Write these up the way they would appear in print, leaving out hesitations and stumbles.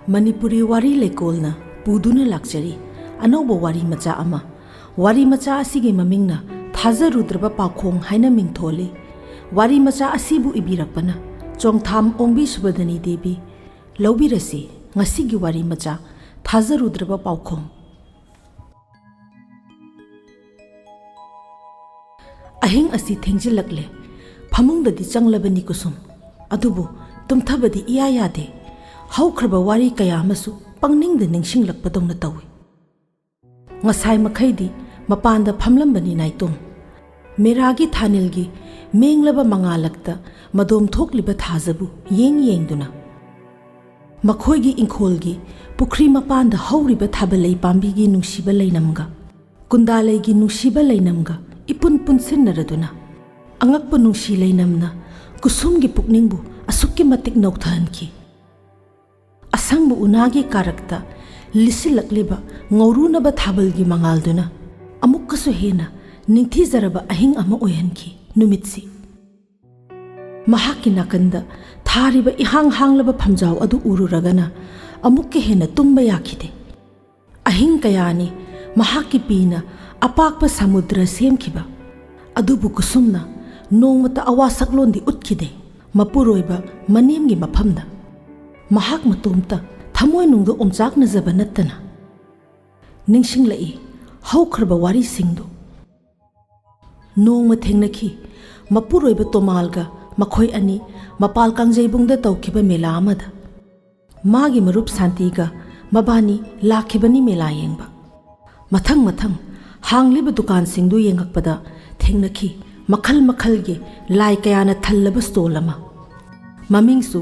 Manipuri wari lekolna puduna lakchari anauba wari macha ama wari macha asigi mamingna thajarudraba pakhong haina mingtholi wari macha asibu ibirakpana chongtham ongbi subadani devi lobirasi ngasigi wari macha thajarudraba pakhong ahing asi thengjilakle phamungdadi changlabani kusum adubu tumthabadi iya yade haukraba wari kaya amasu pangningda ningsinglakpadongna tawi ngasai makhaidi mapanda phamlambani naitung meragi thanilgi menglaba mangalakta madom thokliba thajabu yengduna makhoigi ingkholgi pukri mapanda hauriba thabalei pambigi nungsiba leinamga kundaleigi nungsiba leinamga ipun punsinnaraduna angakpa nungsi leinamna kusumgi pukningbu asukki matik nokthanki asangbu unagi karakta lisilakliba ngaurunaba thabalgi mangalduna amukkasu hena ningthizaraba ahing ama oyanki numitsi mahaki nakanda thariba ihang hanglaba phamjaw adu ururagana amukke hena tumba yakhide ahing kayani mahaki pina apakpa samudra semkhiba adubu kusumna nongmata awasaklondi utkide mapuroiba manemgi maphamda mahak matomta thamoi nungdo omchak najaba nattana ningsinglai haukraba wari singdo nongma thengnakhi mapuroiba tomalga makhoi ani mapal kangjaibungda tawkhiba mela amada magi marup santiga mabani lakhibani mela yengba mathang hangliba dukan singdu yengakpada thengnakhi makhal makhalgi lai kayana thallaba stall ama mamingsu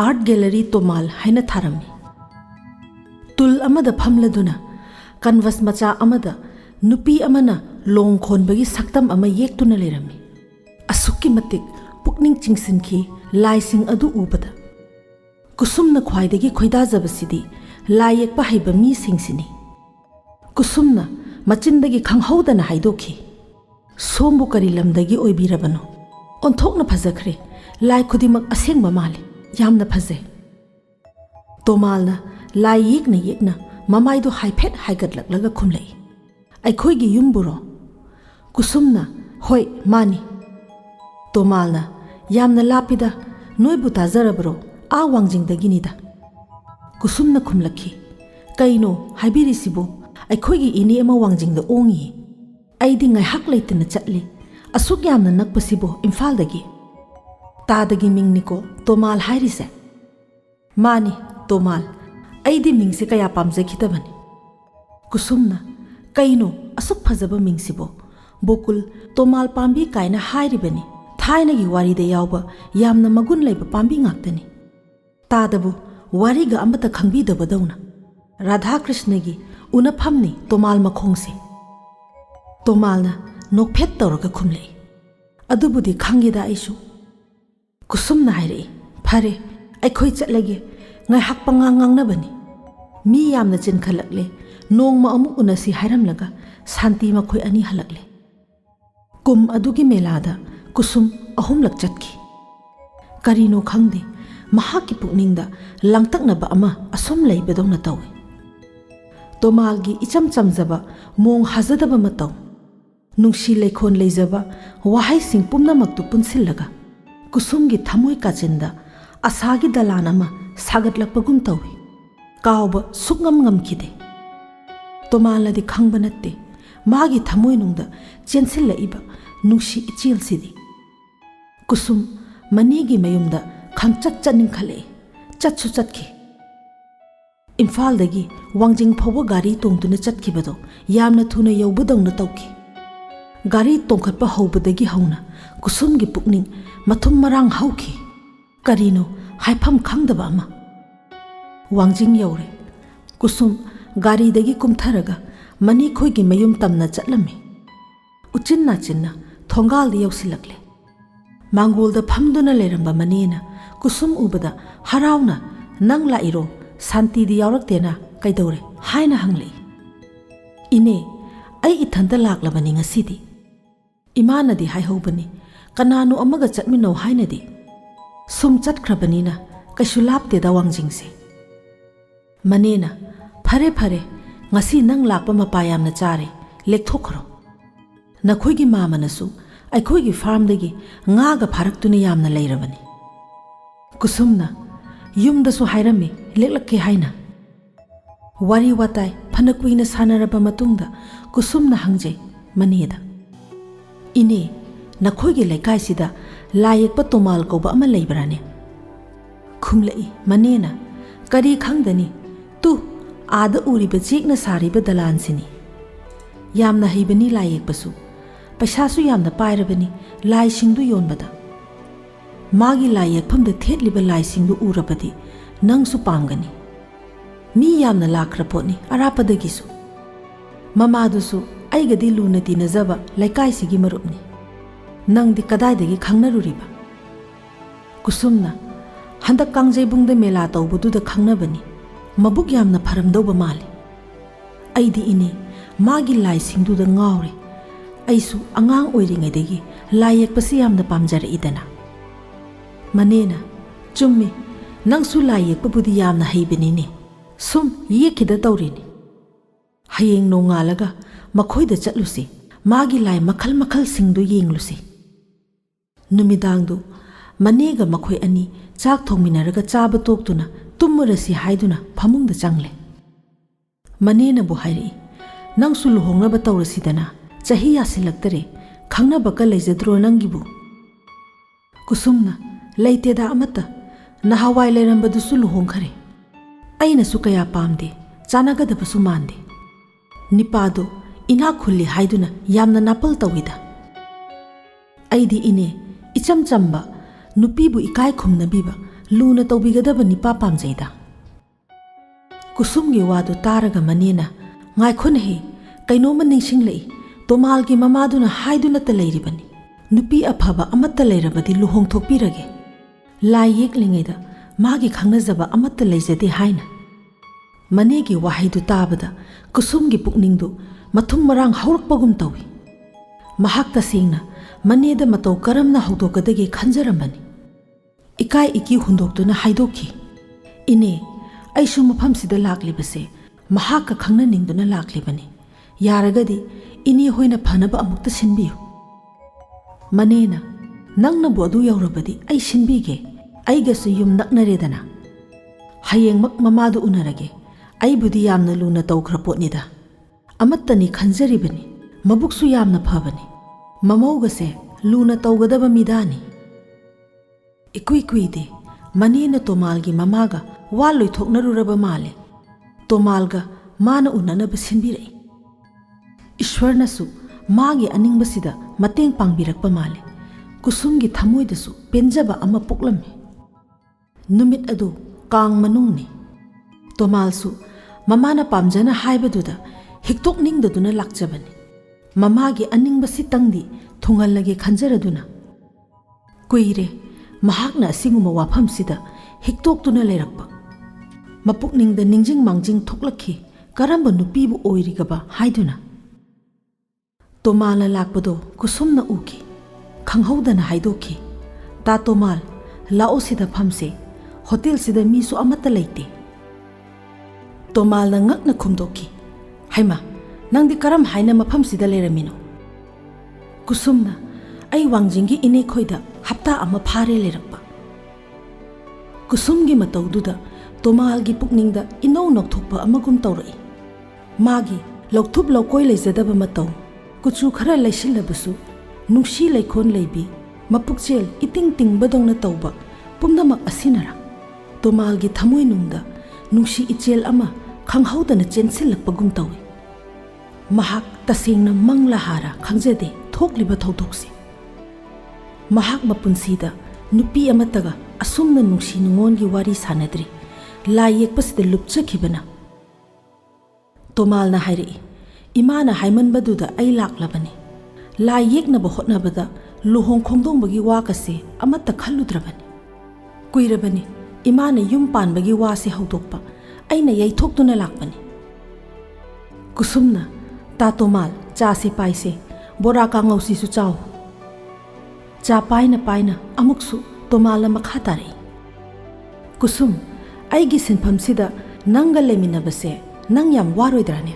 art gallery tomal haina tharami tul amada phamladuna canvas macha amada nupi amana long khonbagi saktam ama yektuna lerami asukki matik pukning chingsinki lai sing adu ubada kusumna khwaidagi khoida jabasidi lai yekpa haiba mi singsini kusumna machindagi khanghaudana haidokhi sombu kari lamdagi oibirabano onthokna phajakhre lai khudimak asengba mali yamna phajai tomalna lai yekna mamaido haiphet haigatlaklaga khumlei aikhoigi yumburo kusumna hoi mani tomalna yamna lapida noibu tajarabro a wangjingdaginida kusumna khumlakhi kaino haibirisibo aikhoigi ini ama wangjingda ongi aidi ngai hak leitna chatli asuk yamna nakpasibo imphaldagi tadagi mingniko tomal hairise mani tomal aidi mingse kaya pamjakhitabani kusumna kaino asuk phajaba mingsibo bokul tomal pambi kaina hairibani thainagi waride yawba yamna magun leiba pambi ngaktani tadabu wariga amata khangbi dabadawna radha krishnagi unaphamni tomal makhongse tomalna nokphet tawraga khumlei adubudi khangida aisu kusumna haire phare aikhoi chatlage ngai hakpa ngangnabani mi yamna chin khalakle nongma amu unasi hairamlaga santi makhoi ani halakle kum adugi melada kusum ahumlak chatki karino khangde mahaki pukningda langtaknaba ama asom leibadongna tawe tomalgi icham chamjaba mong hazadaba mataw nungsi leikhon leijaba wahai sing pumnamaktu punsillaga kusumgi thamoi kachinda asagi dalanama sagatlakpagum tawi kawba sukngam ngamkhide tomaladi khangba natte magi thamoi nungda chensilaiba nungsi ichilsidi kusum manigi mayumda khangchat chaning khale chatsu chatki imphaldagi wangjing phawa gari tongtuna chatkibado yamna thuna yobudongna tawki gari tongkhatpa hobadagi hauna kusumgi pukning mathum marang hauki karino haifam khangdaba ama wangjing yaure kusum gari dagi kumtharaga mani khoigi mayum tamna chatlami uchinna chinna thongal di yausilakle mangol da phamduna leramba manina kusum ubada harauna nangla iro santi di yauraktena kaidore haina hanglei ine ai ithanda laklabani ngasidi imanadi haihobani kananu amaga chatmino hainadi sum chatkhrabanina kaisu lapte da wangjingse ꯃꯅꯦꯅ ꯐꯔꯦ ꯐꯔꯦ ꯉꯁꯤ ꯅꯪ ꯂꯥꯛꯄ ꯃꯄꯥ ꯌꯥꯝꯅ ꯆꯥꯔꯦ ꯂꯦꯛꯊꯣꯛꯈ꯭ꯔꯣ ꯅꯈꯣꯏꯒꯤ ꯃꯥꯃꯅꯁꯨ ꯑꯩꯈꯣꯏꯒꯤ ꯐꯥꯔꯝꯗꯒꯤ ꯉꯥꯒ ꯐꯥꯔꯛꯇꯨꯅ ꯌꯥꯝꯅ ꯂꯩꯔꯕꯅꯤ ꯀꯨꯁꯨꯝꯅ ꯌꯨꯝꯗꯁꯨ ꯍꯥꯏꯔꯝꯃꯤ ꯂꯦꯛꯂꯛꯀꯦ ꯍꯥꯏꯅ ꯋꯥꯔꯤ ꯋꯥꯇꯥꯏ ꯐꯅ ꯀꯨꯏꯅ ꯁꯥꯟꯅꯔꯕ ꯃꯇꯨꯡꯗ ꯀꯨꯁꯨꯝꯅ ꯍꯪꯖꯩ ꯃꯅꯦꯗ ꯏꯅꯦ ꯅꯈꯣꯏꯒꯤ ꯂꯩꯀꯥꯏꯁꯤꯗ ꯂꯥꯏ ꯌꯦꯛꯄ ꯇꯣꯃꯥꯜ ꯀꯧꯕ ꯑꯃ ꯂꯩꯕ꯭ꯔꯥꯅꯦ ꯈꯨꯝꯂꯛꯏ ꯃꯅꯦꯅ ꯀꯔꯤ ꯈꯪꯗꯅꯤ ꯇꯨ आदा उरीबा जेकना सारीबा दलानसिनी यामना हैबनी लाई येकपसु पैसासु यामना पाइरबनी लाई सिंगदु योनबदा मागी लाई येकफमदा थेटलिबा लाई सिंगदु उरबदी नंगसु पामगनी मी यामना लाख्रपोनी अरापदगिसु ममादुसु अइगदी लुना तिनजबा लैकाइसिगी मरुपनी नंगदि कदाइदगी खंगनरुरिबा कुसुमना हंदक कांगजेबुंगदा मेला तौबदुदा खंगनबनी मबुक यामना फरमदौबा माले अइदी इने मागी लाई सिंगदुदा ngaure अइसु अंगांग ओइरिङैदगी लाई येकपसि यामना पामजरइदना मनेना चुम्मी नंगसु लाई येकपबुदि यामना हैबनिने सुम येखिदा तौरिनि हयेंग नोंगालगा मखोइदा चटलुसि मागी लाई मखल मखल सिंगदु येंगलुसि नुमिदांगदु मनेगा मखोइ अनि चाक थोंमिनरगा चाबा तोक्तुना तुम्मरसी हाइदुना फमुंगदा चंगले मनेनबु हाइरि नंगसु लुहोंगनबा तौरसिदना चही यासिलक्तरे खंगनबका लैजद्रो नंगिबु कुसुमना लैतेदा अमता नहावाई लेरंबदुसु लुहोंखरे अइनसु कया पामदे चानागदबसु मानदे निपादो इना खुल्ली हाइदुना यामना नापल तौइदा अइदी इने इचम चंबा नुपीबु इकाय खुमनबीबा लूना तौबिगदब निपा पामजैदा कुसुमगी वादु तारगा मनेना ngaikhunehi kainoma ningsinglei tomalgi mamaduna haiduna ta leiribani nupi aphaba amatta leirabadi luhong thokpirage lai yeklingeida magi khangnajaba amatta leijade haina manegi wahaidu tabada kusumgi pukningdu mathum marang haurakpagum tawi mahakta singna maneda matau karamna hawdokadagi khanjarambani ikai iki hundoktuna haidokhi ine aishu mafamsida laklibase mahakka khangna ningduna laklibani yaragadi ini hoina phanaba amukta sinbiyu manena nangna bodu yaurabadi ai sinbige aigasu yum naknaredana hayeng mak mamadu unarage ai budi yamna luna tawkhrapotnida amattani khanjaribani mabuksu yamna phabani mamawgase luna tawgadaba midani ikui kuide manena tomalgi mamaga waloi thoknaruraba male tomalga mana unanaba sinbirai ईश्वरनसु मागी अनिंगबसिदा मतेंग पांगबिरकपा माले कुसुमगी थमोइदसु पेंजबा अमा पुकलमे नुमित अदु Kong मनुंगने तोमालसु ममाना पामजना हाइबदुदा हिक्तोकनिंगदुना लाक्चबने ममागी अनिंगबसि तंगदि थुंगलगे खंजरदुना कुइरे महाकना असिंगुमा वाफमसिदा हिक्तोकतुना लेरकपा मपुकनिंगदा निंजिंग मांजिंग थोकलखि Karamba नुपीबु ओइरिगबा हाइदुना तोमाल लापदो कुसुमना उकी खंगहौदना हाइदोखी ता तोमाल लाओ सिदा फमसे hotel सिदा मीसु अमत्ता लेते तोमाल ngakna khumdoki haima nangdi karam haina mafam sida leramino kusumna ai wangjingi ine khoida hapta ama phare lerakpa kusumgi mataududa tomalgi pukningda ino nokthokpa amagum taurai magi lokthup lokoi leijadaba matau कुचु खरा लैसिलबसु नुसी लैखोन लैबी मपुकचेल इतिंग तिंग बदोंगना तौबा पुमनमक असिनरा तोमालगी थमोय नुंगदा नुसी इचेल अमा खंगहौदना चेनसिलकपगुम तौई महाक तसेंगना मंगलाहारा खंगजदे थोकलिबा थौदोकसे महाक मपुनसीदा नुपी अमतगा असुमना नुसी नुंगोनगी वारी सानद्री लाई येकपसिदा लुपचखिबना तोमालना हाइरे इमाना हाइमनबदुदा आई लाक्लबने लाई येकनबा होटनबदा लुहोंग खोंगदोंबगी वाकसे अमत्ता खल्लुद्रबने कुइरबने इमाना yum पानबगी वासे हौदोकपा अइना यैथोक्तुना लाक्पने कुसुमना तातोमाल चासे पाइसे बोरा कांगौसिसु चाव चा पाइना पाइना अमुकसु तोमालना मखा तारे कुसुम आइगी सिनफमसिदा ꯅꯪꯒ ꯂꯩꯃꯤꯟꯅꯕꯁꯦ ꯅꯪ ꯌꯥꯝ ꯋꯥꯔꯣꯏꯗ꯭ꯔꯥꯅꯦ?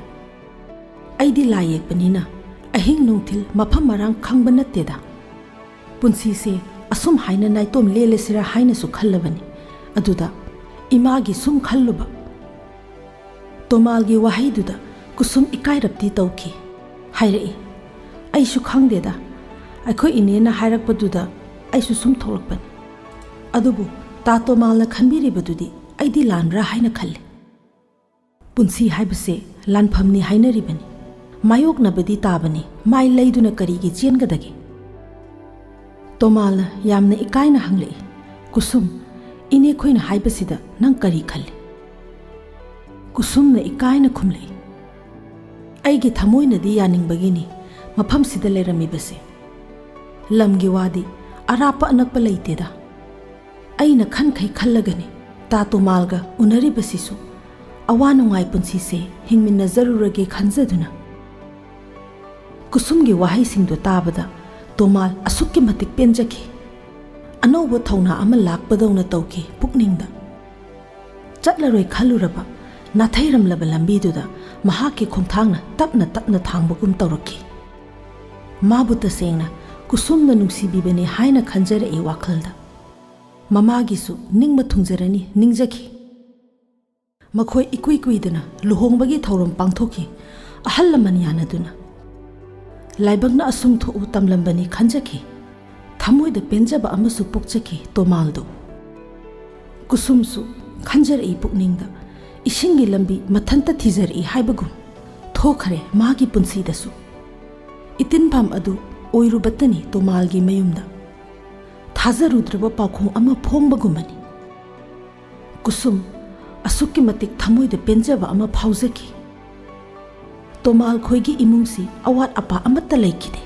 ꯑꯩꯗꯤ ꯂꯥꯏ ꯌꯦꯛꯄꯅꯤꯅ ꯑꯍꯤꯡ ꯅꯨꯡꯊꯤꯜ ꯃꯐꯝ ꯃꯔꯥꯡ ꯈꯪꯕ ꯅꯠꯇꯦꯗ꯫ ꯄꯨꯟꯁꯤꯁꯦ ꯑꯁꯨꯝ ꯍꯥꯏꯅ ꯅꯥꯏꯇꯣꯝ ꯂꯦꯜꯂꯁꯤꯔꯥ ꯍꯥꯏꯅꯁꯨ ꯈꯜꯂꯕꯅꯤ꯫ ꯑꯗꯨꯗ ꯏꯃꯥꯒꯤ ꯁꯨꯝ ꯈꯜꯂꯨꯕ ꯇꯣꯃꯥꯜꯒꯤ ꯋꯥꯍꯩꯗꯨꯗ ꯀꯨꯁꯨꯝ ꯏꯀꯥꯏꯔꯞꯇꯤ ꯇꯧꯈꯤ꯫ ꯍꯥꯏꯔꯛꯏ, ꯑꯩꯁꯨ ꯈꯪꯗꯦꯗ, ꯑꯩꯈꯣꯏ ꯏꯅꯦꯅ ꯍꯥꯏꯔꯛꯄꯗꯨꯗ ꯑꯩꯁꯨ ꯁꯨꯝ ꯊꯣꯛꯂꯛꯄꯅꯤ꯫ ꯑꯗꯨꯕꯨ ꯇꯥ ꯇꯣꯃꯥꯜꯅ ꯈꯟꯕꯤꯔꯤꯕꯗꯨꯗꯤ ꯑꯩꯗꯤ ꯂꯥꯟꯕ꯭ꯔꯥ ꯍꯥꯏꯅ ꯈꯜꯂꯤ꯫ ꯄꯨꯟꯁꯤ ꯍꯥꯏꯕꯁꯦ ꯂꯥꯟꯐꯝꯅꯤ ꯍꯥꯏꯅꯔꯤꯕꯅꯤ꯫ ꯃꯥꯌꯣꯛꯅꯕꯗꯤ ꯇꯥꯕꯅꯤ, ꯃꯥꯏ ꯂꯩꯗꯨꯅ ꯀꯔꯤꯒꯤ ꯆꯦꯟꯒꯗꯒꯦ? ꯇꯣꯃꯥꯜꯅ ꯌꯥꯝꯅ ꯏꯀꯥꯏꯅ ꯍꯪꯂꯛꯏ, ꯀꯨꯁꯨꯝ, ꯏꯅꯦꯈꯣꯏꯅ ꯍꯥꯏꯕꯁꯤꯗ ꯅꯪ ꯀꯔꯤ ꯈꯜꯂꯤ? ꯀꯨꯁꯨꯝꯅ ꯏꯀꯥꯏꯅ ꯈꯨꯝꯂꯛꯏ, ꯑꯩꯒꯤ ꯊꯃꯣꯏꯅꯗꯤ ꯌꯥꯅꯤꯡꯕꯒꯤꯅꯤ ꯃꯐꯝꯁꯤꯗ ꯂꯩꯔꯝꯃꯤꯕꯁꯦ꯫ ꯂꯝꯒꯤ ꯋꯥꯗꯤ ꯑꯔꯥꯞꯄ ꯑꯅꯛꯄ ꯂꯩꯇꯦꯗ꯫ ꯑꯩꯅ ꯈꯟꯈꯩ ꯈꯜꯂꯒꯅꯤ ꯇꯥ ꯇꯣꯃꯥꯜꯒ ꯎꯅꯔꯤꯕꯁꯤꯁꯨ ꯑꯋꯥ ꯅꯨꯡꯉꯥꯏ ꯄꯨꯟꯁꯤꯁꯦ ꯍꯤꯡꯃꯤꯟꯅꯖꯔꯨꯔꯒꯦ ꯈꯟꯖꯗꯨꯅ꯫ ꯀꯨꯁꯨꯝꯒꯤ ꯋꯥꯍꯩꯁꯤꯡꯗꯨ ꯇꯥꯕꯗ ꯇꯣꯃꯥꯜ ꯑꯁꯨꯛꯀꯤ ꯃꯇꯤꯛ ꯄꯦꯟꯖꯈꯤ꯫ ꯑꯅꯧꯕ ꯊꯧꯅꯥ ꯑꯃ ꯂꯥꯛꯄꯗꯧꯅ ꯇꯧꯈꯤ ꯄꯨꯛꯅꯤꯡꯗ꯫ ꯆꯠꯂꯔꯣꯏ ꯈꯜꯂꯨꯔꯕ ꯅꯥꯊꯩꯔꯝꯂꯕ ꯂꯝꯕꯤꯗꯨꯗ ꯃꯍꯥꯛꯀꯤ ꯈꯣꯡꯊꯥꯡꯅ ꯇꯞꯅ ꯇꯞꯅ ꯊꯥꯡꯕꯒꯨꯝ ꯇꯧꯔꯛꯈꯤ꯫ ꯃꯥꯕꯨ ꯇꯁꯦꯡꯅ ꯀꯨꯁꯨꯝꯅ ꯅꯨꯡꯁꯤꯕꯤꯕꯅꯤ ꯍꯥꯏꯅ ꯈꯟꯖꯔꯛꯏ ꯋꯥꯈꯜꯗ꯫ ꯃꯃꯥꯒꯤꯁꯨ ꯅꯤꯡꯕ ꯊꯨꯡꯖꯔꯅꯤ ꯅꯤꯡꯖꯈꯤ꯫ ꯃꯈꯣꯏ ꯏꯀꯨꯏ ꯀꯨꯏꯗꯅ ꯂꯨꯍꯣꯡꯕꯒꯤ ꯊꯧꯔꯝ ꯄꯥꯡꯊꯣꯛꯈꯤ ꯑꯍꯜ ꯂꯃꯟ ꯌꯥꯅꯗꯨꯅ꯫ ꯂꯥꯏꯕꯛꯅ ꯑꯁꯨꯝ ꯊꯣꯛꯎ ꯇꯝꯂꯝꯕꯅꯤ ꯈꯟꯖꯈꯤ꯫ ꯊꯃꯣꯏꯗ ꯄꯦꯟꯖꯕ ꯑꯃꯁꯨ ꯄꯣꯛꯆꯈꯤ ꯇꯣꯃꯥꯜꯗꯨ꯫ ꯀꯨꯁꯨꯝꯁꯨ ꯈꯟꯖꯔꯛꯏ ꯄꯨꯛꯅꯤꯡꯗ, ꯏꯁꯤꯡꯒꯤ ꯂꯝꯕꯤ ꯃꯊꯟꯇ ꯊꯤꯖꯔꯛꯏ ꯍꯥꯏꯕꯒꯨꯝ ꯊꯣꯛꯈ꯭ꯔꯦ ꯃꯥꯒꯤ ꯄꯨꯟꯁꯤꯗꯁꯨ꯫ ꯏꯇꯤꯟꯐꯝ ꯑꯗꯨ ꯑꯣꯏꯔꯨꯕꯇꯅꯤ ꯇꯣꯃꯥꯜꯒꯤ ꯃꯌꯨꯝꯗ꯫ ꯊꯥꯖꯔꯨꯗ꯭ꯔꯕ ꯄꯥꯎꯈꯣꯡ ꯑꯃ ꯐꯣꯡꯕꯒꯨꯝꯕꯅꯤ꯫ ꯀꯨꯁꯨꯝ ꯑꯁꯨꯛꯀꯤ ꯃꯇꯤꯛ ꯊꯃꯣꯏꯗ ꯄꯦꯟꯖꯕ ꯑꯃ ꯐꯥꯎꯖꯈꯤ꯫ ꯇꯣꯃꯥꯜ ꯈꯣꯏꯒꯤ ꯏꯃꯨꯡꯁꯤ ꯑꯋꯥꯠ ꯑꯄꯥ ꯑꯃꯠꯇ ꯂꯩꯈꯤꯗꯦ꯫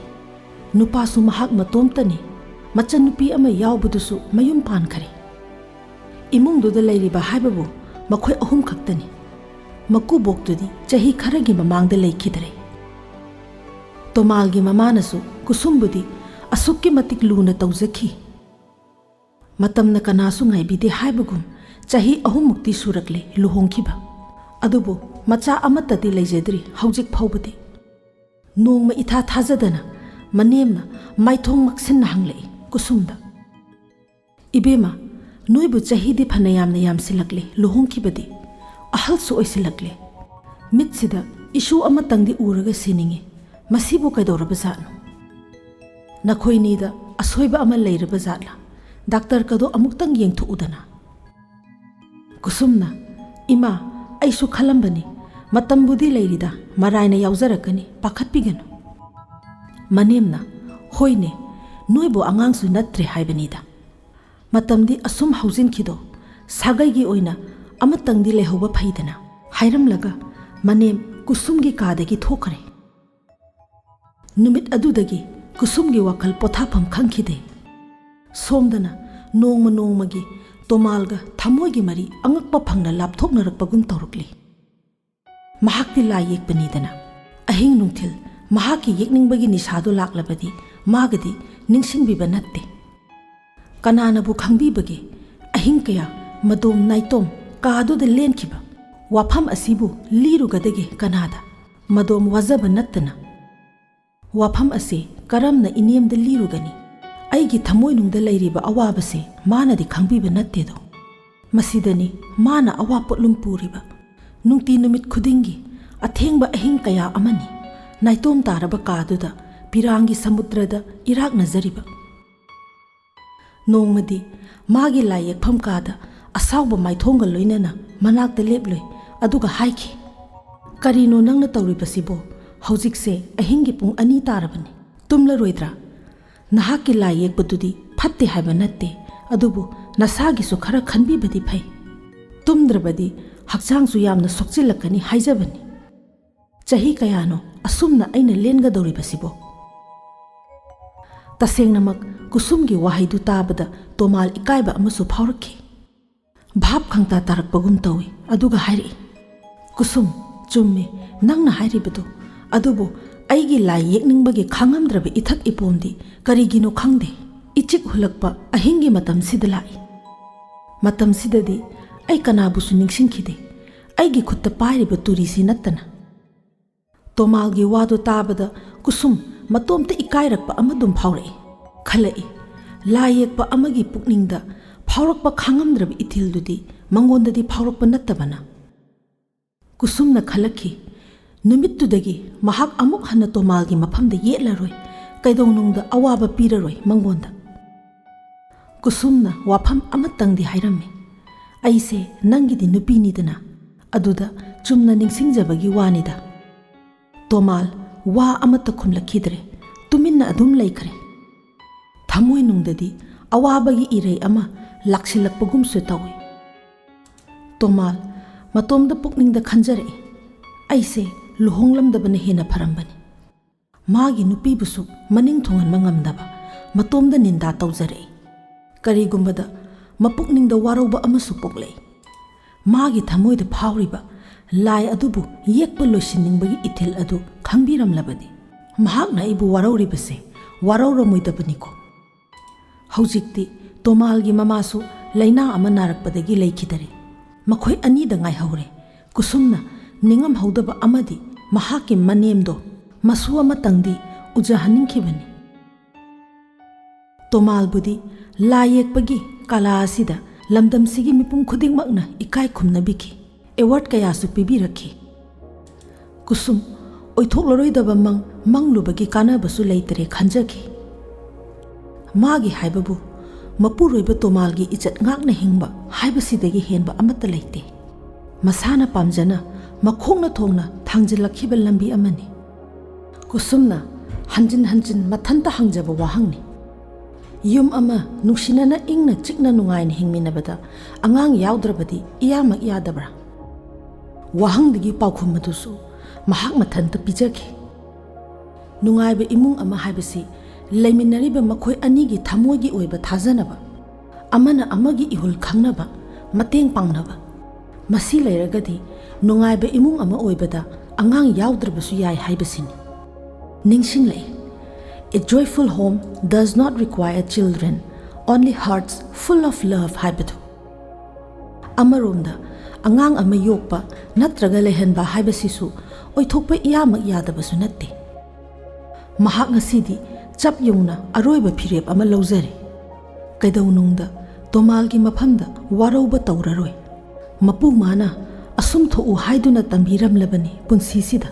ꯅꯨꯄꯥꯁꯨ ꯃꯍꯥꯛ ꯃꯇꯣꯝꯇꯅꯤ, ꯃꯆꯟꯅꯨꯄꯤ ꯑꯃ ꯌꯥꯎꯕꯗꯨꯁꯨ ꯃꯌꯨꯝ ꯄꯥꯟꯈꯔꯦ꯫ ꯏꯃꯨꯡꯗꯨꯗ ꯂꯩꯔꯤꯕ ꯍꯥꯏꯕꯕꯨ ꯃꯈꯣꯏ ꯑꯍꯨꯝ ꯈꯛꯇꯅꯤ꯫ ꯃꯀꯨꯕꯣꯛꯇꯨꯗꯤ ꯆꯍꯤ ꯈꯔꯒꯤ ꯃꯃꯥꯡꯗ ꯂꯩꯈꯤꯗ꯭ꯔꯦ꯫ ꯇꯣꯃꯥꯜꯒꯤ ꯃꯃꯥꯅꯁꯨ ꯀꯨꯁꯨꯝꯕꯨꯗꯤ ꯑꯁꯨꯛꯀꯤ ꯃꯇꯤꯛ ꯂꯨꯅ ꯇꯧꯖꯈꯤ꯫ ꯃꯇꯝꯅ ꯀꯅꯥꯁꯨ ꯉꯥꯏꯕꯤꯗꯦ ꯍꯥꯏꯕꯒꯨꯝ ꯆꯍꯤ 3ꯃꯨꯛꯇꯤ ꯁꯨꯔꯛꯂꯦ ꯂꯨꯍꯣꯡꯈꯤꯕ꯫ ꯑꯗꯨꯕꯨ ꯃꯆꯥ ꯑꯃꯠꯇꯗꯤ ꯂꯩꯖꯗ꯭ꯔꯤ ꯍꯧꯖꯤꯛ ꯐꯥꯎꯕꯗꯤ꯫ ꯅꯣꯡꯃ ꯏꯊꯥ ꯊꯥꯖꯗꯅ ꯃꯅꯦꯝꯅ ꯃꯥꯏꯊꯣꯡ ꯃꯛꯁꯤꯟꯅ ꯍꯪꯂꯛꯏ ꯀꯨꯁꯨꯝꯗ, ꯏꯕꯦꯝꯃ, ꯅꯣꯏꯕꯨ ꯆꯍꯤꯗꯤ ꯐꯅ ꯌꯥꯝꯅ ꯌꯥꯝꯁꯤꯜꯂꯛꯂꯦ ꯂꯨꯍꯣꯡꯈꯤꯕꯗꯤ, ꯑꯍꯜꯁꯨ ꯑꯣꯏꯁꯤꯜꯂꯛꯂꯦ꯫ ꯃꯤꯠꯁꯤꯗ ꯏꯁꯨ ꯑꯃꯇꯪꯗꯤ ꯎꯔꯒ ꯁꯤꯅꯤꯡꯉꯤ, ꯃꯁꯤꯕꯨ ꯀꯩꯗꯧꯔꯕꯖꯥꯠꯅꯣ? ꯅꯈꯣꯏꯅꯤꯗ ꯑꯁꯣꯏꯕ ꯑꯃ ꯂꯩꯔꯕ ꯖꯥꯠꯂꯥ? ꯗꯥꯛꯇꯔꯀꯗꯣ ꯑꯃꯨꯛꯇꯪ ꯌꯦꯡꯊꯣꯛꯎꯗꯅ꯫ ꯀꯨꯁꯨꯝꯅ, ꯏꯃꯥ, ꯑꯩꯁꯨ ꯈꯜꯂꯝꯕꯅꯤ, ꯃꯇꯝꯕꯨꯗꯤ ꯂꯩꯔꯤꯗ, ꯃꯔꯥꯏꯅ ꯌꯥꯎꯖꯔꯛꯀꯅꯤ, ꯄꯥꯈꯠꯄꯤꯒꯅꯨ꯫ ꯃꯅꯦꯝꯅ, ꯍꯣꯏꯅꯦ, ꯅꯣꯏꯕꯨ ꯑꯉꯥꯡꯁꯨ ꯅꯠꯇ꯭ꯔꯦ ꯍꯥꯏꯕꯅꯤꯗ꯫ ꯃꯇꯝꯗꯤ ꯑꯁꯨꯝ ꯍꯧꯖꯤꯟꯈꯤꯗꯣ, ꯁꯥꯒꯩꯒꯤ ꯑꯣꯏꯅ ꯑꯃꯇꯪꯗꯤ ꯂꯩꯍꯧꯕ ꯐꯩꯗꯅ ꯍꯥꯏꯔꯝꯂꯒ ꯃꯅꯦꯝ ꯀꯨꯁꯨꯝꯒꯤ ꯀꯥꯗꯒꯤ ꯊꯣꯛꯈ꯭ꯔꯦ꯫ ꯅꯨꯃꯤꯠ ꯑꯗꯨꯗꯒꯤ ꯀꯨꯁꯨꯝꯒꯤ ꯋꯥꯈꯜ ꯄꯣꯊꯥꯐꯝ ꯈꯪꯈꯤꯗꯦ꯫ ꯁꯣꯝꯗꯅ ꯅꯣꯡꯃ ꯅꯣꯡꯃꯒꯤ ꯇꯣꯃꯥꯜꯒ ꯊꯃꯣꯏꯒꯤ ꯃꯔꯤ ꯑꯉꯛꯄ ꯐꯪꯅ ꯂꯥꯞꯊꯣꯛꯅꯔꯛꯄꯒꯨꯝ ꯇꯧꯔꯛꯂꯤ꯫ ꯃꯍꯥꯛꯇꯤ ꯂꯥꯏ ꯌꯦꯛꯄꯅꯤꯗꯅ꯫ ꯑꯍꯤꯡ ꯅꯨꯡꯊꯤꯜ ꯃꯍꯥꯛꯀꯤ ꯌꯦꯛꯅꯤꯡꯕꯒꯤ ꯅꯤꯁꯥꯗꯨ ꯂꯥꯛꯂꯕꯗꯤ ꯃꯥꯒꯗꯤ ꯅꯤꯡꯁꯤꯡꯕꯤꯕ ꯅꯠꯇꯦ꯫ ꯀꯅꯥꯅꯕꯨ ꯈꯪꯕꯤꯕꯒꯦ ꯑꯍꯤꯡ ꯀꯌꯥ ꯃꯗꯣꯝ ꯅꯥꯏꯇꯣꯝ ꯀꯥꯗꯨꯗ ꯂꯦꯟꯈꯤꯕ ꯋꯥꯐꯝ ꯑꯁꯤꯕꯨ ꯂꯤꯔꯨꯒꯗꯒꯦ ꯀꯅꯥꯗ, ꯃꯗꯣꯝ ꯋꯥꯖꯕ ꯅꯠꯇꯅ? ꯋꯥꯐꯝ ꯑꯁꯤ ꯀꯔꯝꯅ ꯏꯅꯦꯝꯗ ꯂꯤꯔꯨꯒꯅꯤ? ꯑꯩꯒꯤ ꯊꯃꯣꯏꯅꯨꯡꯗ ꯂꯩꯔꯤꯕ ꯑꯋꯥꯕꯁꯦ ꯃꯥꯅꯗꯤ ꯈꯪꯕꯤꯕ ꯅꯠꯇꯦꯗꯣ꯫ ꯃꯁꯤꯗꯅꯤ ꯃꯥꯅ ꯑꯋꯥ ꯄꯣꯠꯂꯨꯝ ꯄꯨꯔꯤꯕ꯫ ꯅꯨꯡꯇꯤ ꯅꯨꯃꯤꯠ ꯈꯨꯗꯤꯡꯒꯤ ꯑꯊꯦꯡꯕ ꯑꯍꯤꯡ ꯀꯌꯥ ꯑꯃꯅꯤ ꯅꯥꯏꯇꯣꯝ ꯇꯥꯔꯕ ꯀꯥꯗꯨꯗ ꯄꯤꯔꯥꯡꯒꯤ ꯁꯃꯨꯗ꯭ꯔꯗ ꯏꯔꯥꯛꯅꯖꯔꯤꯕ꯫ ꯅꯣꯡꯃꯗꯤ ꯃꯥꯒꯤ ꯂꯥꯏ ꯌꯦꯛꯐꯝ ꯀꯥꯗ ꯑꯁꯥꯎꯕ ꯃꯥꯏꯊꯣꯡꯒ ꯂꯣꯏꯅꯅ ꯃꯅꯥꯛꯇ ꯂꯦꯞꯂꯨꯏ, ꯑꯗꯨꯒ ꯍꯥꯏꯈꯤ, ꯀꯔꯤꯅꯣ ꯅꯪꯅ ꯇꯧꯔꯤꯕꯁꯤꯕꯣ? ꯍꯧꯖꯤꯛꯁꯦ ꯑꯍꯤꯡꯒꯤ ꯄꯨꯡ 2 ꯇꯥꯔꯕꯅꯤ, ꯇꯨꯝꯂꯔꯣꯏꯗ꯭ꯔꯥ? ꯅꯍꯥꯛꯀꯤ ꯂꯥꯏ ꯌꯦꯛꯄꯗꯨꯗꯤ ꯐꯠꯇꯦ ꯍꯥꯏꯕ ꯅꯠꯇꯦ, ꯑꯗꯨꯕꯨ ꯅꯁꯥꯒꯤꯁꯨ ꯈꯔ ꯈꯟꯕꯤꯕꯗꯤ ꯐꯩ꯫ ꯇꯨꯝꯗ꯭ꯔꯕꯗꯤ ꯍꯛꯆꯥꯡꯁꯨ ꯌꯥꯝꯅ ꯁꯣꯛꯆꯤꯜꯂꯛꯀꯅꯤ ꯍꯥꯏꯖꯕꯅꯤ꯫ ꯆꯍꯤ ꯀꯌꯥꯅꯣ ꯑꯁꯨꯝꯅ ꯑꯩꯅ ꯂꯦꯟꯒꯗꯧꯔꯤꯕꯁꯤꯕꯣ? ꯇꯁꯦꯡꯅꯃꯛ ꯀꯨꯁꯨꯝꯒꯤ ꯋꯥꯍꯩꯗꯨ ꯇꯥꯕꯗ ꯇꯣꯃꯥꯜ ꯏꯀꯥꯏꯕ ꯑꯃꯁꯨ ꯐꯥꯎꯔꯛꯈꯤ꯫ ꯚꯥꯞ ꯈꯪꯇꯥ ꯇꯥꯔꯛꯄꯒꯨꯝ ꯇꯧꯏ, ꯑꯗꯨꯒ ꯍꯥꯏꯔꯛꯏ, ꯀꯨꯁꯨꯝ, ꯆꯨꯝꯃꯤ ꯅꯪꯅ ꯍꯥꯏꯔꯤꯕꯗꯨ, ꯑꯗꯨꯕꯨ ꯑꯩꯒꯤ ꯂꯥꯏ ꯌꯦꯛꯅꯤꯡꯕꯒꯤ ꯈꯥꯡꯉꯝꯗ꯭ꯔꯕ ꯏꯊꯛ ꯏꯄꯣꯝꯗꯤ ꯀꯔꯤꯒꯤꯅꯣ ꯈꯪꯗꯦ ꯏꯆꯤꯛ ꯍꯨꯜꯂꯛꯄ ꯑꯍꯤꯡꯒꯤ ꯃꯇꯝꯁꯤꯗ ꯂꯥꯛꯏ꯫ ꯃꯇꯝꯁꯤꯗꯗꯤ ꯑꯩ ꯀꯅꯥꯕꯨꯁꯨ ꯅꯤꯡꯁꯤꯡꯈꯤꯗꯦ꯫ ꯑꯩꯒꯤ ꯈꯨꯠꯇ ꯄꯥꯏꯔꯤꯕ ꯇꯨꯔꯤꯁꯤ ꯅꯠꯇꯅ꯫ ꯇꯣꯃꯥꯜꯒꯤ ꯋꯥꯗꯨ ꯇꯥꯕꯗ ꯀꯨꯁꯨꯝ ꯃꯇꯣꯝꯇ ꯏꯀꯥꯏꯔꯛꯄ ꯑꯃꯗꯨꯝ ꯐꯥꯎꯔꯛꯏ꯫ ꯈꯜꯂꯛꯏ ꯂꯥꯏ ꯌꯦꯛꯄ ꯑꯃꯒꯤ ꯄꯨꯛꯅꯤꯡꯗ ꯐꯥꯎꯔꯛꯄ ꯈꯥꯡꯉꯝꯗ꯭ꯔꯕ ꯏꯊꯤꯜꯗꯨꯗꯤ ꯃꯉꯣꯟꯗꯗꯤ ꯐꯥꯎꯔꯛꯄ ꯅꯠꯇꯕꯅ꯫ ꯀꯨꯁꯨꯝꯅ ꯈꯜꯂꯛꯈꯤ ꯅꯨꯃꯤꯠꯇꯨꯗꯒꯤ ꯃꯍꯥꯛ ꯑꯃꯨꯛ ꯍꯟꯅ ꯇꯣꯃꯥꯜꯒꯤ ꯃꯐꯝꯗ ꯌꯦꯠꯂꯔꯣꯏ, ꯀꯩꯗꯧꯅꯨꯡꯗ ꯑꯋꯥꯕ ꯄꯤꯔꯔꯣꯏ ꯃꯉꯣꯟꯗ꯫ ꯀꯨꯁꯨꯝꯅ ꯋꯥꯐꯝ ꯑꯃꯇꯪꯗꯤ ꯍꯥꯏꯔꯝꯃꯤ, ꯑꯩꯁꯦ ꯅꯪꯒꯤꯗꯤ ꯅꯨꯄꯤꯅꯤꯗꯅ, ꯑꯗꯨꯗ ꯆꯨꯝꯅ ꯅꯤꯡꯁꯤꯡꯖꯕꯒꯤ ꯋꯥꯅꯤꯗ꯫ ꯇꯣꯃꯥꯜ ꯋꯥ ꯑꯃꯠꯇ ꯈꯨꯝꯂꯛꯈꯤꯗ꯭ꯔꯦ, ꯇꯨꯃꯤꯟꯅ ꯑꯗꯨꯝ ꯂꯩꯈ꯭ꯔꯦ꯫ ꯊꯃꯣꯏꯅꯨꯡꯗꯗꯤ ꯑꯋꯥꯕꯒꯤ ꯏꯔꯩ ꯑꯃ ꯂꯥꯛꯁꯤꯜꯂꯛꯄꯒꯨꯝꯁꯨ ꯇꯧꯏ꯫ ꯇꯣꯃꯥꯜ ꯃꯇꯣꯝꯗ ꯄꯨꯛꯅꯤꯡꯗ ꯈꯟꯖꯔꯛꯏ, ꯑꯩꯁꯦ ꯂꯨꯍꯣꯡꯂꯝꯗꯕꯅ ꯍꯦꯟꯅ ꯐꯔꯝꯕꯅꯤ꯫ ꯃꯥꯒꯤ ꯅꯨꯄꯤꯕꯨꯁꯨ ꯃꯅꯤꯡ ꯊꯨꯡꯍꯟꯕ ꯉꯝꯗꯕ ꯃꯇꯣꯝꯗ ꯅꯤꯟꯗꯥ ꯇꯧꯖꯔꯛꯏ꯫ ꯀꯔꯤꯒꯨꯝꯕꯗ ꯃꯄꯨꯛꯅꯤꯡꯗ ꯋꯥꯔꯧꯕ ꯑꯃꯁꯨ ꯄꯣꯛꯂꯛꯏ꯫ ꯃꯥꯒꯤ ꯊꯃꯣꯏꯗ ꯐꯥꯎꯔꯤꯕ ꯂꯥꯏ ꯑꯗꯨꯕꯨ ꯌꯦꯛꯄ ꯂꯣꯏꯁꯤꯟꯅꯤꯡꯕꯒꯤ ꯏꯊꯤꯜ ꯑꯗꯨ ꯈꯪꯕꯤꯔꯝꯂꯕꯗꯤ ꯃꯍꯥꯛꯅ ꯑꯩꯕꯨ ꯋꯥꯔꯧꯔꯤꯕꯁꯦ ꯋꯥꯔꯧꯔꯝꯃꯣꯏꯗꯕꯅꯤꯀꯣ꯫ ꯍꯧꯖꯤꯛꯇꯤ ꯇꯣꯃꯥꯜꯒꯤ ꯃꯃꯥꯁꯨ ꯂꯩꯅꯥ ꯑꯃ ꯅꯥꯔꯛꯄꯗꯒꯤ ꯂꯩꯈꯤꯗꯔꯦ꯫ ꯃꯈꯣꯏ ꯑꯅꯤꯗ ꯉꯥꯏꯍꯧꯔꯦ꯫ ꯀꯨꯁꯨꯝꯅ ꯅꯤꯡꯉꯝꯍꯧꯗꯕ ꯑꯃꯗꯤ ꯃꯍꯥꯛꯀꯤ ꯃꯅꯦꯝꯗꯣ ꯃꯁꯨ ꯑꯃꯇꯪꯗꯤ ꯎꯖꯍꯟꯅꯤꯡꯈꯤꯕꯅꯤ꯫ ꯇꯣꯃꯥꯜꯕꯨꯗꯤ ꯂꯥꯏ ꯌꯦꯛꯄꯒꯤ ꯀꯂꯥ ꯑꯁꯤꯗ ꯂꯝꯗꯝꯁꯤꯒꯤ ꯃꯤꯄꯨꯝ ꯈꯨꯗꯤꯡꯃꯛꯅ ꯏꯀꯥꯏ ꯈꯨꯝꯅꯕꯤꯈꯤ, ꯑꯦꯋꯥꯔꯗ ꯀꯌꯥꯁꯨ ꯄꯤꯕꯤꯔꯛꯈꯤ꯫ ꯀꯨꯁꯨꯝ ꯑꯣꯏꯊꯣꯛꯂꯔꯣꯏꯗꯕ ꯃꯪꯂꯨꯕꯒꯤ ꯀꯥꯟꯅꯕꯁꯨ ꯂꯩꯇꯔꯦ ꯈꯟꯖꯈꯤ꯫ ꯃꯥꯒꯤ ꯍꯥꯏꯕꯕꯨ ꯃꯄꯨꯔꯣꯏꯕ ꯇꯣꯃꯥꯜꯒꯤ ꯏꯖꯠ ꯉꯥꯛꯅ ꯍꯤꯡꯕ ꯍꯥꯏꯕꯁꯤꯗꯒꯤ ꯍꯦꯟꯕ ꯑꯃꯠꯇ ꯂꯩꯇꯦ꯫ ꯃꯁꯥꯅ ꯄꯥꯝꯖꯅ ꯃꯈꯣꯡꯅ ꯊꯣꯡꯅ ꯊꯥꯡꯖꯤꯜꯂꯛꯈꯤꯕ ꯂꯝꯕꯤ ꯑꯃꯅꯤ꯫ ꯀꯨꯁꯨꯝꯅ ꯍꯟꯖꯤꯟ ꯍꯟꯖꯤꯟ ꯃꯊꯟꯇ ꯍꯪꯖꯕ ꯋꯥꯍꯪꯅꯤ, ꯌꯨꯝ ꯑꯃ ꯅꯨꯡꯁꯤꯅꯅ ꯏꯪꯅ ꯆꯤꯛꯅ ꯅꯨꯡꯉꯥꯏꯅ ꯍꯤꯡꯃꯤꯟꯅꯕꯗ ꯑꯉꯥꯡ ꯌꯥꯎꯗ꯭ꯔꯕꯗꯤ ꯏꯌꯥꯃꯛ ꯌꯥꯗꯕ꯭ꯔꯥ? ꯋꯥꯍꯪꯗꯨꯒꯤ ꯄꯥꯎꯈꯨꯝ ꯑꯗꯨꯁꯨ ꯃꯍꯥꯛ ꯃꯊꯟꯇ ꯄꯤꯖꯈꯤ꯫ ꯅꯨꯡꯉꯥꯏꯕ ꯏꯃꯨꯡ ꯑꯃ ꯍꯥꯏꯕꯁꯤ ꯂꯩꯃꯤꯟꯅꯔꯤꯕ ꯃꯈꯣꯏ ꯑꯅꯤꯒꯤ ꯊꯃꯣꯏꯒꯤ ꯑꯣꯏꯕ ꯊꯥꯖꯅꯕ, ꯑꯃꯅ ꯑꯃꯒꯤ ꯏꯍꯨꯜ ꯈꯪꯅꯕ, ꯃꯇꯦꯡ ꯄꯥꯡꯅꯕ, ꯃꯁꯤ ꯂꯩꯔꯒꯗꯤ ꯅꯨꯡꯉꯥꯏꯕ ꯏꯃꯨꯡ ꯑꯃ ꯑꯣꯏꯕꯗ ꯑꯉꯥꯡ ꯌꯥꯎꯗ꯭ꯔꯕꯁꯨ ꯌꯥꯏ ꯍꯥꯏꯕꯁꯤꯅꯤ꯫ ꯅꯤꯡꯁꯤꯡꯂꯛꯏ, A joyful home does not require children, only hearts full of love ꯍꯥꯏꯕꯗꯨ꯫ ꯑꯃꯔꯣꯝꯗ ꯑꯉꯥꯡ ꯑꯃ ꯌꯣꯛꯄ ꯅꯠꯇ꯭ꯔꯒ ꯂꯩꯍꯟꯕ ꯍꯥꯏꯕꯁꯤꯁꯨ ꯑꯣꯏꯊꯣꯛꯄ ꯏꯌꯥꯃꯛ ꯌꯥꯗꯕꯁꯨ ꯅꯠꯇꯦ꯫ ꯃꯍꯥꯛ ꯉꯁꯤꯗꯤ ꯆꯞ ꯌꯨꯡꯅ ꯑꯔꯣꯏꯕ ꯐꯤꯔꯦꯞ ꯑꯃ ꯂꯧꯖꯔꯦ꯫ ꯀꯩꯗꯧꯅꯨꯡꯗ ꯇꯣꯃꯥꯜꯒꯤ ꯃꯐꯝꯗ ꯋꯥꯔꯧꯕ ꯇꯧꯔꯔꯣꯏ꯫ ꯃꯄꯨ ꯃꯥꯅ ꯑꯁꯨꯝ ꯊꯣꯛꯎ ꯍꯥꯏꯗꯨꯅ ꯇꯝꯕꯤꯔꯝꯂꯕꯅꯤ ꯄꯨꯟꯁꯤꯁꯤꯗ꯫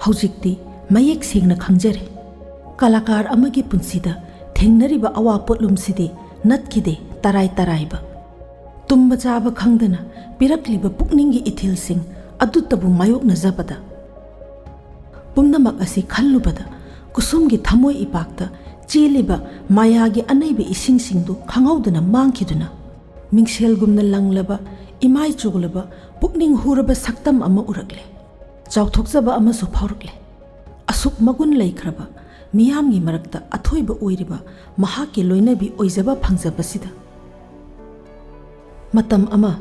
ꯍꯧꯖꯤꯛꯇꯤ ꯃꯌꯦꯛ ꯁꯦꯡꯅ ꯈꯪꯖꯔꯦ, ꯀꯂꯥꯀꯥꯔ ꯑꯃꯒꯤ ꯄꯨꯟꯁꯤꯗ ꯊꯦꯡꯅꯔꯤꯕ ꯑꯋꯥ ꯄꯣꯠꯂꯨꯝꯁꯤꯗꯤ ꯅꯠꯈꯤꯗꯦ ꯇꯔꯥꯏ ꯇꯔꯥꯏꯕ꯫ ꯇꯨꯝꯕ ꯆꯥꯕ ꯈꯪꯗꯅ ꯄꯤꯔꯛꯂꯤꯕ ꯄꯨꯛꯅꯤꯡꯒꯤ ꯏꯊꯤꯜꯁꯤꯡ ꯑꯗꯨꯇꯕꯨ ꯃꯥꯌꯣꯛꯅꯖꯕꯗ꯫ ꯄꯨꯝꯅꯃꯛ ꯑꯁꯤ ꯈꯜꯂꯨꯕꯗ ꯀꯨꯁꯨꯝꯒꯤ ꯊꯃꯣꯏ ꯏꯄꯥꯛꯇ ꯆꯦꯜꯂꯤꯕ ꯃꯥꯌꯥꯒꯤ ꯑꯅꯩꯕ ꯏꯁꯤꯡꯁꯤꯡꯗꯨ ꯈꯪꯍꯧꯗꯅ ꯃꯥꯡꯈꯤꯗꯨꯅ ꯃꯤꯡꯁꯦꯜꯒꯨꯝꯅ ꯂꯪꯂꯕ ꯏꯃꯥꯏ ꯆꯣꯜꯂꯕ ꯄꯨꯛꯅꯤꯡ ꯍꯨꯔꯕ ꯁꯛꯇꯝ ꯑꯃ ꯎꯔꯛꯂꯦ꯫ ꯆꯥꯎꯊꯣꯛꯆꯕ ꯑꯃꯁꯨ ꯐꯥꯎꯔꯛꯂꯦ꯫ ꯑꯁꯨꯛ ꯃꯒꯨꯟ ꯂꯩꯈ꯭ꯔꯕ ꯃꯤꯌꯥꯝꯒꯤ ꯃꯔꯛꯇ ꯑꯊꯣꯏꯕ ꯑꯣꯏꯔꯤꯕ ꯃꯍꯥꯛꯀꯤ ꯂꯣꯏꯅꯕꯤ ꯑꯣꯏꯖꯕ ꯐꯪꯖꯕꯁꯤꯗ꯫ ꯃꯇꯝ ꯑꯃ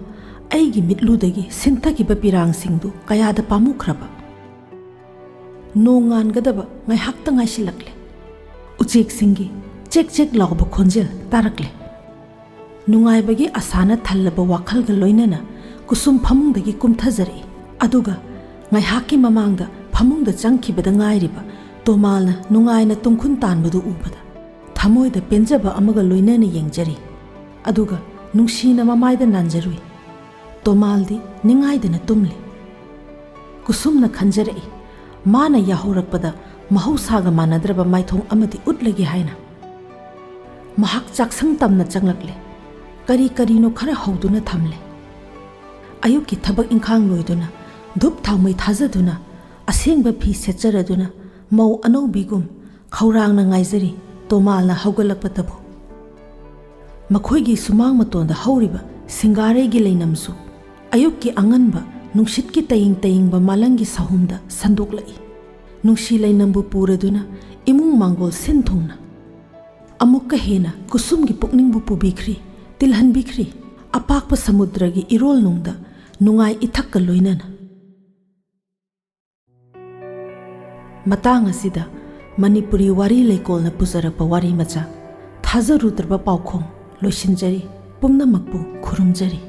ꯑꯩꯒꯤ ꯃꯤꯠꯂꯨꯗꯒꯤ ꯁꯤꯟꯊꯈꯤꯕ ꯄꯤꯔꯥꯡꯁꯤꯡꯗꯨ ꯀꯌꯥꯗ ꯄꯥꯝꯃꯨꯈ꯭ꯔꯕ꯫ ꯅꯣꯡ ꯉꯥꯟꯒꯗꯕ ꯉꯥꯏꯍꯥꯛꯇ ꯉꯥꯏꯁꯤꯜꯂꯛꯂꯦ꯫ ꯎꯆꯦꯛꯁꯤꯡꯒꯤ ꯆꯦꯛ ꯆꯦꯛ ꯂꯥꯎꯕ ꯈꯣꯟꯖꯦꯜ ꯇꯥꯔꯛꯂꯦ꯫ ꯅꯨꯡꯉꯥꯏꯕꯒꯤ ꯑꯁꯥꯅ ꯊꯜꯂꯕ ꯋꯥꯈꯜꯒ ꯂꯣꯏꯅꯅ ꯀꯨꯁꯨꯝ ꯐꯃꯨꯡꯗꯒꯤ ꯀꯨꯝꯊꯖꯔꯛꯏ꯫ ꯑꯗꯨꯒ ꯉꯥꯏꯍꯥꯛꯀꯤ ꯃꯃꯥꯡꯗ ꯐꯃꯨꯡꯗ ꯆꯪꯈꯤꯕꯗ ꯉꯥꯏꯔꯤꯕ ꯇꯣꯃꯥꯜꯅ ꯅꯨꯡꯉꯥꯏꯅ ꯇꯨꯝꯈꯨꯟ ꯇꯥꯟꯕꯗꯨ ꯎꯕꯗ ꯊꯃꯣꯏꯗ ꯄꯦꯟꯖꯕ ꯑꯃꯒ ꯂꯣꯏꯅꯅ ꯌꯦꯡꯖꯔꯤ꯫ ꯑꯗꯨꯒ ꯅꯨꯡꯁꯤꯅ ꯃꯃꯥꯏꯗ ꯅꯥꯟꯖꯔꯨꯏ꯫ ꯇꯣꯃꯥꯜꯗꯤ ꯅꯤꯡꯉꯥꯏꯗꯅ ꯇꯨꯝꯂꯤ꯫ ꯀꯨꯁꯨꯝꯅ ꯈꯟꯖꯔꯛꯏ, ꯃꯥꯅ ꯌꯥꯍꯧꯔꯛꯄꯗ ꯃꯍꯧꯁꯥꯒ ꯃꯥꯟꯅꯗ꯭ꯔꯕ ꯃꯥꯏꯊꯣꯡ ꯑꯃꯗꯤ ꯎꯠꯂꯒꯦ ꯍꯥꯏꯅ꯫ ꯃꯍꯥꯛ ꯆꯥꯛꯁꯪ ꯇꯝꯅ ꯆꯪꯂꯛꯂꯦ꯫ ꯀꯔꯤ ꯀꯔꯤꯅꯣ ꯈꯔ ꯍꯧꯗꯨꯅ ꯊꯝꯂꯦ꯫ ꯑꯌꯨꯛꯀꯤ ꯊꯕꯛ ꯏꯪꯈꯥꯡ ꯂꯣꯏꯗꯨꯅ ꯙꯨꯞ ꯊꯥꯎꯃꯩ ꯊꯥꯖꯗꯨꯅ ꯑꯁꯦꯡꯕ ꯐꯤ ꯁꯦꯠꯆꯔꯗꯨꯅ ꯃꯧ ꯑꯅꯧꯕꯤꯒꯨꯝ ꯈꯧꯔꯥꯡꯅ ꯉꯥꯏꯖꯔꯤ ꯇꯣꯃꯥꯜꯅ ꯍꯧꯒꯠꯂꯛꯄꯇꯕꯨ꯫ ꯃꯈꯣꯏꯒꯤ ꯁꯨꯃꯥꯡ ꯃꯇꯣꯟꯗ ꯍꯧꯔꯤꯕ ꯁꯤꯡꯒꯥꯔꯩꯒꯤ ꯂꯩꯅꯝꯁꯨ ꯑꯌꯨꯛꯀꯤ ꯑꯉꯟꯕ ꯅꯨꯡꯁꯤꯠꯀꯤ ꯇꯌꯤꯡ ꯇꯌꯤꯡꯕ ꯃꯥꯂꯪꯒꯤ ꯁahumꯗ ꯁꯟꯗꯣꯛꯂꯛꯏ꯫ ꯅꯨꯡꯁꯤ ꯂꯩꯅꯝꯕꯨ ꯄꯨꯔꯗꯨꯅ ꯏꯃꯨꯡ ꯃꯥꯡꯒꯣꯜ ꯁꯤꯟ ꯊꯨꯡꯅ ꯑꯃꯨꯛꯀ ꯍꯦꯟꯅ ꯀꯨꯁꯨꯝꯒꯤ ꯄꯨꯛꯅꯤꯡꯕꯨ ꯄꯨꯕꯤꯈ꯭ꯔꯤ, ꯇꯤꯜꯍꯟꯕꯤꯈ꯭ꯔꯤ ꯑꯄꯥꯛꯄ ꯁꯃꯨꯗ꯭ꯔꯒꯤ ꯏꯔꯣꯜꯅꯨꯡꯗ ꯅꯨꯡꯉꯥꯏ ꯏꯊꯛꯀ ꯂꯣꯏꯅꯅ꯫ ꯃꯇꯥꯡ ꯑꯁꯤꯗ ꯃꯅꯤꯄꯨꯔꯤ ꯋꯥꯔꯤ ꯂꯩꯀꯣꯜꯅ ꯄꯨꯖꯔꯛꯄ ꯋꯥꯔꯤ ꯃꯆꯥ ꯊꯥꯖꯔꯨꯗ꯭ꯔꯕ ꯄꯥꯎꯈꯣꯡ ꯂꯣꯏꯁꯤꯟꯖꯔꯤ꯫ ꯄꯨꯝꯅꯃꯛꯄꯨ ꯈꯨꯔꯨꯝꯖꯔꯤ꯫